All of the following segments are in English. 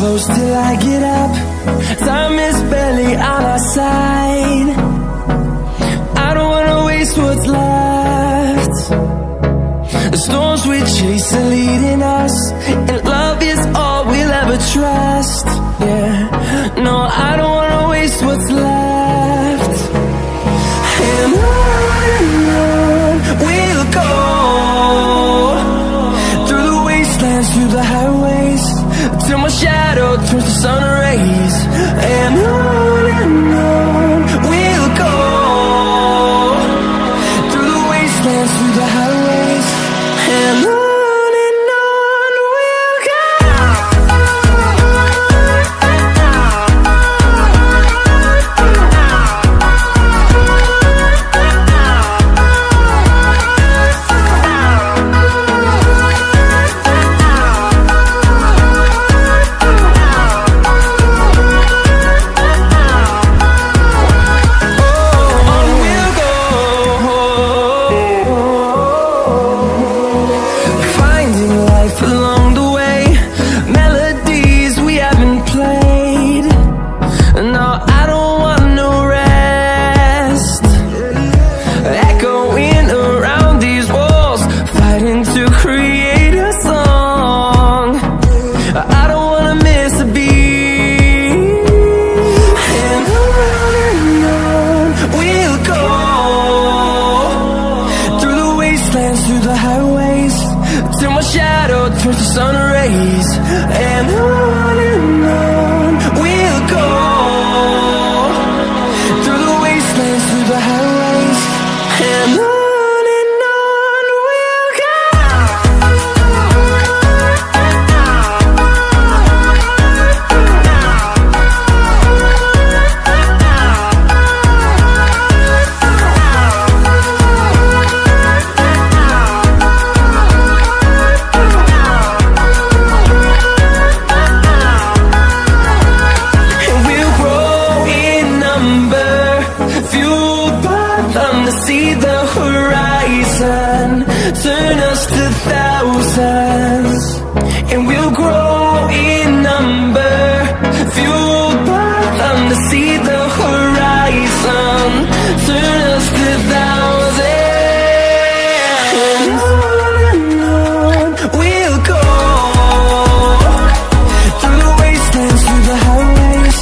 Close till I get up. Time is barely on our side. I don't wanna waste what's left. The storms we chase are leading us, and love is all we'll ever trust. Yeah, no, I don't wanna waste what's left. And on we'll go, through the wastelands, through the highways, till my shadow turns to sun rays. And on we'll go, through the wastelands, through the highways, and on we'll go. Through the highways, till my shadow turns to sun rays. And on we'll go, through the wastelands, through the highways, and on we'll go. See the horizon turn us to thousands, and we'll grow in number, fueled by them to see the horizon turn us to thousands. And on we'll go, through the wastelands, through the highways,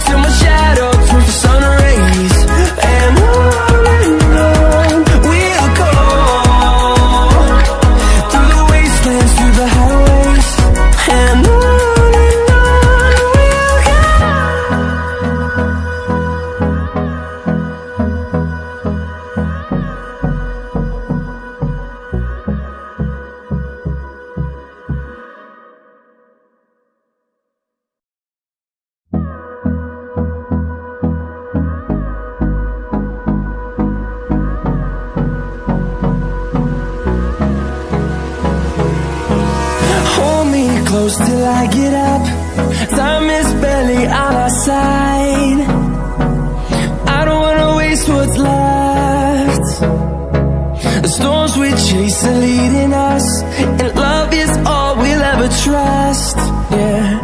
till my shadow turns to sun rays. And close till I get up. Time is barely on our side. I don't wanna waste what's left. The storms we chase are leading us, and love is all we'll ever trust. Yeah,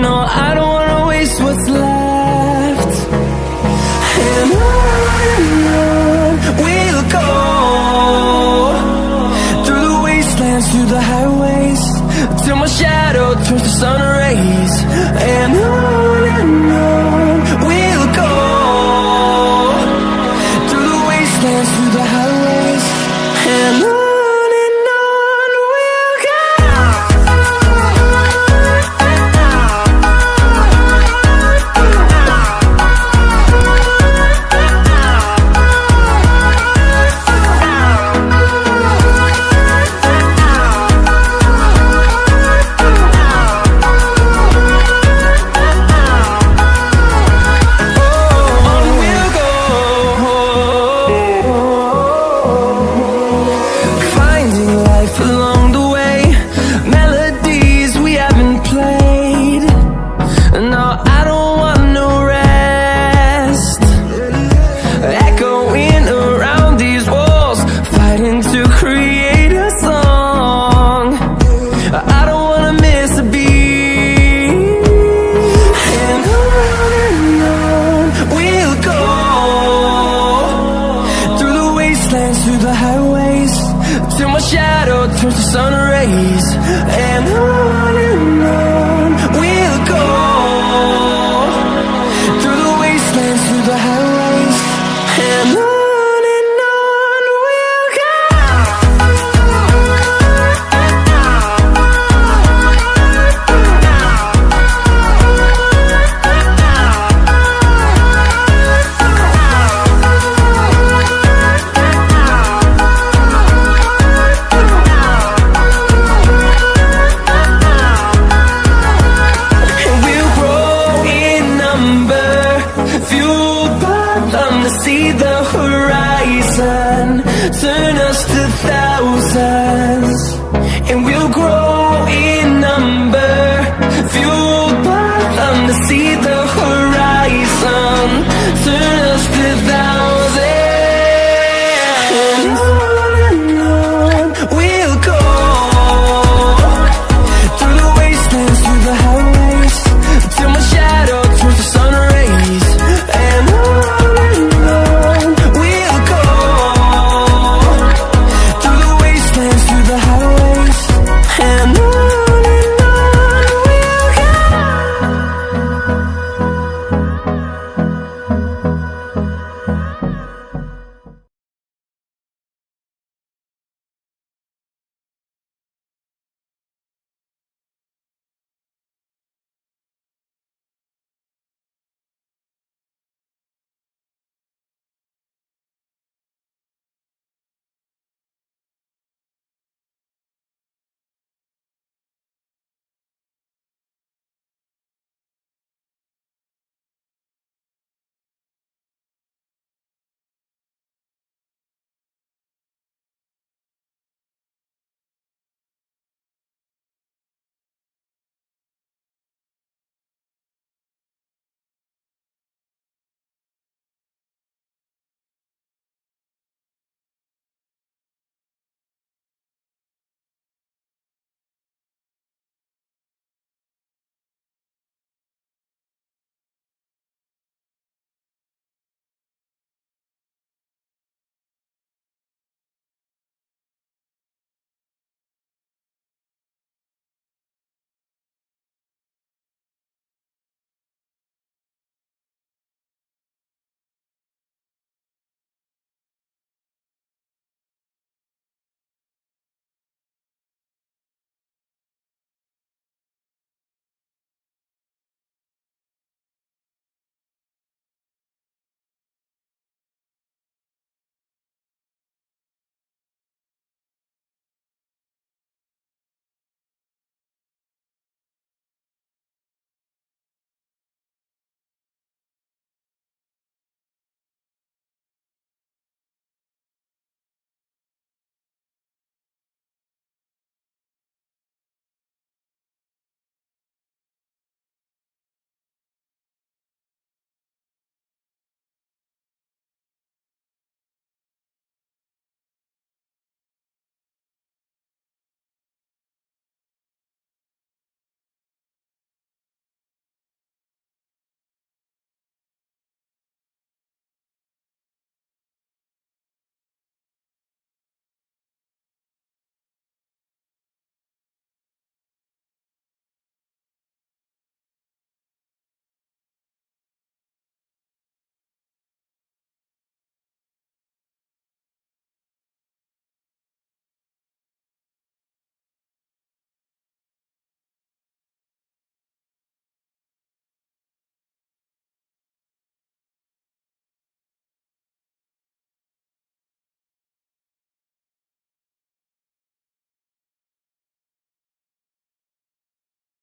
no, I don't wanna waste what's left. And on we'll go, through the wastelands, through the highways, till my shadow turns to sun rays. And on we'll go, through the wastelands, through the highways, and on we'll go. till my shadow turns to sun rays. And on we'll go, through the wastelands, through the highways, and on we'll go. See the horizon, turn us to thousands, and we'll grow in number, fueled by them to see the horizon, turn us to thousands.